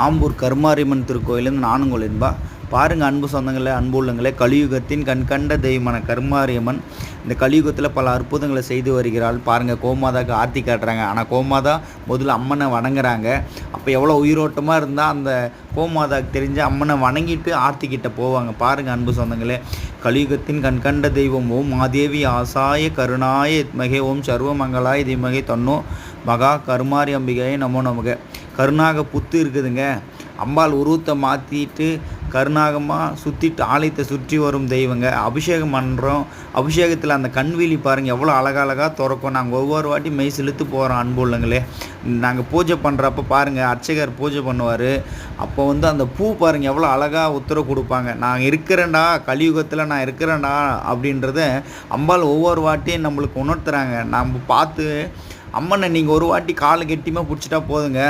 ஆம்பூர் கருமாரியம்மன் திருக்கோயிலேருந்து நானுங்கோல் என்பா. பாருங்கள் அன்பு சொந்தங்களே, அன்பு உள்ளங்களே, கலியுகத்தின் கண்கண்ட தெய்வமான கருமாரியம்மன் இந்த கலியுகத்தில் பல அற்புதங்களை செய்து வருகிறாள். பாருங்கள், கோமாதாவுக்கு ஆர்த்தி காட்டுறாங்க. ஆனால் கோமாதா முதல்ல அம்மனை வணங்குறாங்க. அப்போ எவ்வளோ உயிரோட்டமாக இருந்தால் அந்த கோமாதாவுக்கு தெரிஞ்ச அம்மனை வணங்கிட்டு ஆர்த்திக்கிட்ட போவாங்க. பாருங்கள் அன்பு சொந்தங்களே, கலியுகத்தின் கண்கண்ட தெய்வம் ஓம் மாதேவி ஆசாய கருணாய இத்மகே ஓம் சர்வமங்களாய தீமகே தன்னோ மகா கருமாரி அம்பிகையை நமோ நமக. கருணாக புத்து இருக்குதுங்க. அம்பாள் உருவத்தை மாற்றிட்டு கருணாகமாக சுற்றிட்டு ஆலயத்தை சுற்றி வரும் தெய்வங்க. அபிஷேகம் பண்ணுறோம். அபிஷேகத்தில் அந்த கண்வீலி பாருங்கள் எவ்வளோ அழகழகாக திறக்கும். நாங்கள் ஒவ்வொரு வாட்டி மெய் செலுத்து போகிறோம் அன்பு உள்ளங்களே. நாங்கள் பூஜை பண்ணுறப்ப பாருங்கள், அர்ச்சகர் பூஜை பண்ணுவார். அப்போ அந்த பூ பாருங்கள் எவ்வளோ அழகாக உத்தரவு கொடுப்பாங்க. நான் இருக்கிறேன்டா, கலியுகத்தில் நான் இருக்கிறேன்டா அப்படின்றத அம்பாள் ஒவ்வொரு வாட்டியும் நம்மளுக்கு உணர்த்துறாங்க. நம்ம பார்த்து அம்மனை நீங்கள் ஒரு வாட்டி காலை கெட்டியமாக பிடிச்சிட்டா போதுங்க.